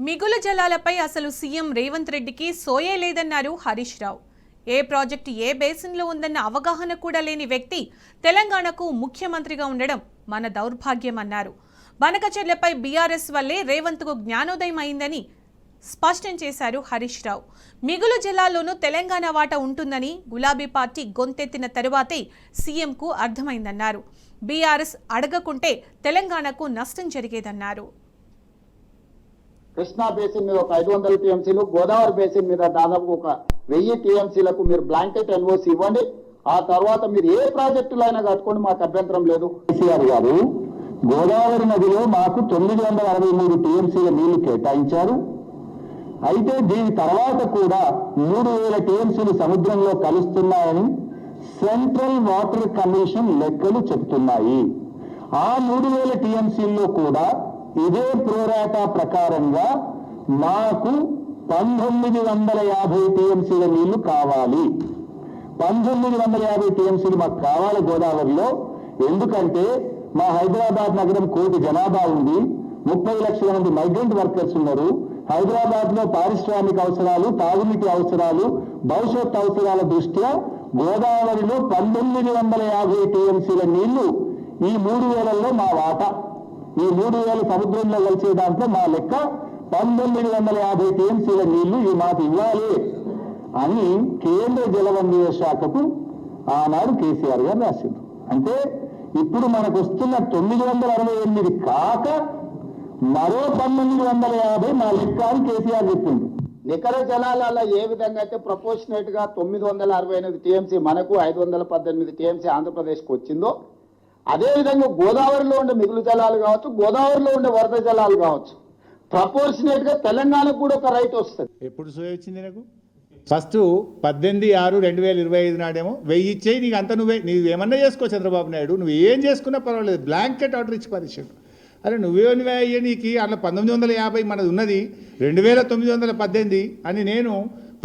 మిగులు జలాలపై అసలు సీఎం రేవంత్ రెడ్డికి సోయే లేదన్నారు హరీష్ రావు. ఏ ప్రాజెక్టు ఏ బేసిన్లో ఉందన్న అవగాహన కూడా లేని వ్యక్తి తెలంగాణకు ముఖ్యమంత్రిగా ఉండడం మన దౌర్భాగ్యమన్నారు. బనకచెర్లపై బీఆర్ఎస్ వల్లే రేవంత్కు జ్ఞానోదయం అయిందని స్పష్టం చేశారు హరీష్ రావు. మిగులు జలాల్లోనూ తెలంగాణ వాటా ఉంటుందని గులాబీ పార్టీ గొంతెత్తిన తరువాతే సీఎంకు అర్థమైందన్నారు. బీఆర్ఎస్ అడగకుంటే తెలంగాణకు నష్టం జరిగేదన్నారు. కృష్ణా బేసిన్ మీద ఒక 500 టీఎంసీలు, గోదావరి బేసిన్ మీద దాదాపు ఒక 1000 టీఎంసీలకు మీరు బ్లాంకెట్ ఎన్ఓసి ఇవ్వండి. ఆ తర్వాత మీరు ఏ ప్రాజెక్టులు అయినా కట్టుకోండి, మాకు అభ్యంతరం లేదు. కేసీఆర్ గారు గోదావరి నదిలో మాకు 963 టీఎంసీల నీళ్లు కేటాయించారు. అయితే దీని తర్వాత కూడా 3000 టీఎంసీలు సముద్రంలో కలుస్తున్నాయని సెంట్రల్ వాటర్ కమిషన్ లెక్కలు చెప్తున్నాయి. ఆ 3000 టీఎంసీల్లో కూడా ఇదే ప్రోరాటా ప్రకారంగా మాకు 1950 టీఎంసీల నీళ్లు కావాలి. 1950 టీఎంసీలు మాకు కావాలి గోదావరిలో. ఎందుకంటే మా హైదరాబాద్ నగరం 1 కోటి జనాభా ఉంది, 30 లక్షల మంది మైగ్రెంట్ వర్కర్స్ ఉన్నారు. హైదరాబాద్ లో పారిశ్రామిక అవసరాలు, తాగునీటి అవసరాలు, భవిష్యత్ అవసరాల దృష్ట్యా గోదావరిలో 1950 టీఎంసీల నీళ్లు ఈ 3000లో మా వాటా. ఈ 3000 సముద్రంలో కలిసే దాంట్లో మా లెక్క 1950 టీఎంసీల నీళ్లు ఈ మాకు ఇవ్వాలి అని కేంద్ర జలవనరుల శాఖకు ఆనాడు కేసీఆర్ గారు రాసింది. అంటే ఇప్పుడు మనకు వస్తున్న 968 కాక మరో 1950 మా లెక్క అని కేసీఆర్ చెప్పింది. నికర జలాలలో ఏ విధంగా అయితే ప్రపోర్షనేట్ గా 968 టీఎంసీ మనకు, 518 టీఎంసీ ఆంధ్రప్రదేశ్కి వచ్చిందో, అదేవిధంగా గోదావరిలో ఉండే మిగులు జలాలు కావచ్చు, గోదావరిలో ఉండే వరద జలాలు కావచ్చు, ప్రపోర్షనేట్ గా తెలంగాణకు కూడా ఒక రైట్ వస్తుంది. ఎప్పుడు సోయ వచ్చింది నాకు? ఫస్ట్ 18/6/2025 నాడేమో 1000 ఇచ్చేయి, నీకు అంత నువ్వేమన్నా చేసుకో చంద్రబాబు నాయుడు, నువ్వు ఏం చేసుకున్నా పర్వాలేదు, బ్లాంకెట్ ఆర్డర్ ఇచ్చి పరిచాడు. అరే నువ్వేనివే అయ్యే, నీకు అట్లా 1950 మనది ఉన్నది 2918 అని నేను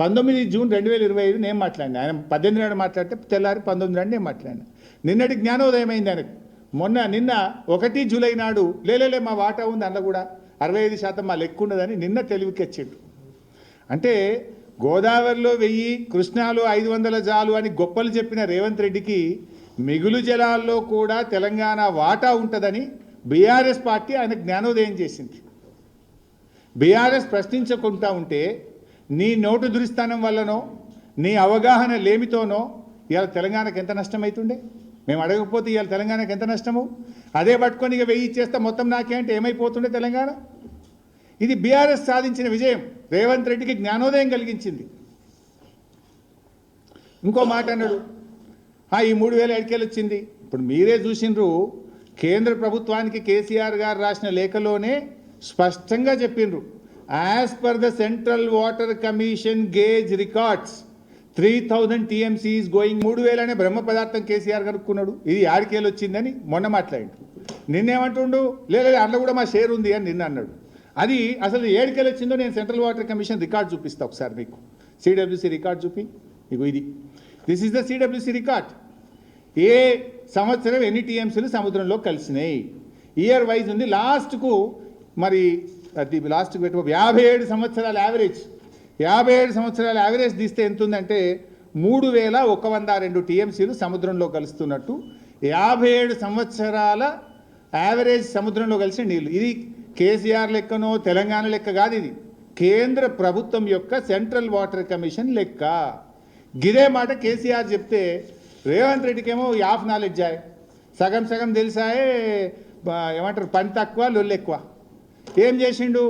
19 జూన్ 2025 నేను మాట్లాడినా. ఆయన 18 నాడు మాట్లాడితే తెల్లారి 19 నాడు నేను మాట్లాడినా. నిన్నటి జ్ఞానోదయం అయింది ఆయనకు. నిన్న 1 జూలై నాడు లేలే మా వాటా ఉంది, అందులో కూడా 65% మా లెక్క ఉన్నదని నిన్న తెలివికెచ్చాడు. అంటే గోదావరిలో 1000, కృష్ణాలో 500 జాలు అని గొప్పలు చెప్పిన రేవంత్ రెడ్డికి మిగులు జలాల్లో కూడా తెలంగాణ వాటా ఉంటుందని బీఆర్ఎస్ పార్టీ ఆయన జ్ఞానోదయం చేసింది. బీఆర్ఎస్ ప్రశ్నించకుండా ఉంటే నీ నోటు దురిస్థానం వల్లనో నీ అవగాహన లేమితోనో ఇవాళ తెలంగాణకు ఎంత నష్టమవుతుండే? మేము అడగకపోతే ఇవాళ తెలంగాణకు ఎంత నష్టము? అదే పట్టుకొని ఇక 1000 ఇచ్చేస్తే మొత్తం నాకే అంటే ఏమైపోతుండే తెలంగాణ? ఇది బీఆర్ఎస్ సాధించిన విజయం, రేవంత్ రెడ్డికి జ్ఞానోదయం కలిగించింది. ఇంకో మాట అన్నాడు, ఈ 3000 ఎడికేలు వచ్చింది. ఇప్పుడు మీరే చూసిండ్రు, కేంద్ర ప్రభుత్వానికి కేసీఆర్ గారు రాసిన లేఖలోనే స్పష్టంగా చెప్పిండ్రు, as per the central water commission gauge records 3000 TMC is going. 3000 అనే బ్రహ్మ పదార్థం కేసీఆర్ కనుక్కున్నాడు, ఇది 7 వచ్చిందని మొన్న మాట్లాడిండు. నిన్నేమంటుండు, లేదు అందులో కూడా మా షేర్ ఉంది అని నిన్న అన్నాడు. అది అసలు 7 వచ్చిందో నేను సెంట్రల్ వాటర్ కమిషన్ రికార్డ్ చూపిస్తా ఒకసారి మీకు. సిడబ్ల్యూసీ రికార్డ్ చూపి, మీకు ఇది this is the CWC record. ఏ సంవత్సరం ఎన్ని టీఎంసీలు సముద్రంలో కలిసినాయి, ఇయర్ వైజ్ ఉంది. లాస్ట్కు మరి అది లాస్ట్కు పెట్టు 57 సంవత్సరాల యావరేజ్, 57 సంవత్సరాల యావరేజ్ తీస్తే ఎంత ఉందంటే 3102 టీఎంసీలు సముద్రంలో కలుస్తున్నట్టు. 57 సంవత్సరాల యావరేజ్ సముద్రంలో కలిసిన నీళ్ళు. ఇది కేసీఆర్ లెక్కనో తెలంగాణ లెక్క కాదు, ఇది కేంద్ర ప్రభుత్వం యొక్క సెంట్రల్ వాటర్ కమిషన్ లెక్క. గిదే మాట కేసీఆర్ చెప్తే రేవంత్ రెడ్డికి ఏమో హాఫ్ నాలెడ్జ్ ఆయే, సగం సగం తెలిసాయే, ఏమంటారు పని తక్కువ లొల్లు ఎక్కువ. ఏం చేసిండు,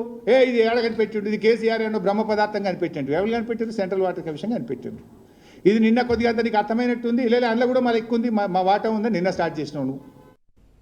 ఇది ఏడ కనిపెట్టిండు, ఇది కేసీఆర్ ఏమో బ్రహ్మ పదార్థం కనిపెట్టిండు. ఎవరు కనిపెట్టారు? సెంట్రల్ వాటర్ కమిషన్ కనిపెట్టిండు. ఇది నిన్న కొద్దిగా అంత నీకు అర్థమైనట్టుంది, లేదా అందులో కూడా మా ఎక్కువ ఉంది, మా వాటా ఉందని నిన్న స్టార్ట్ చేసినావు నువ్వు.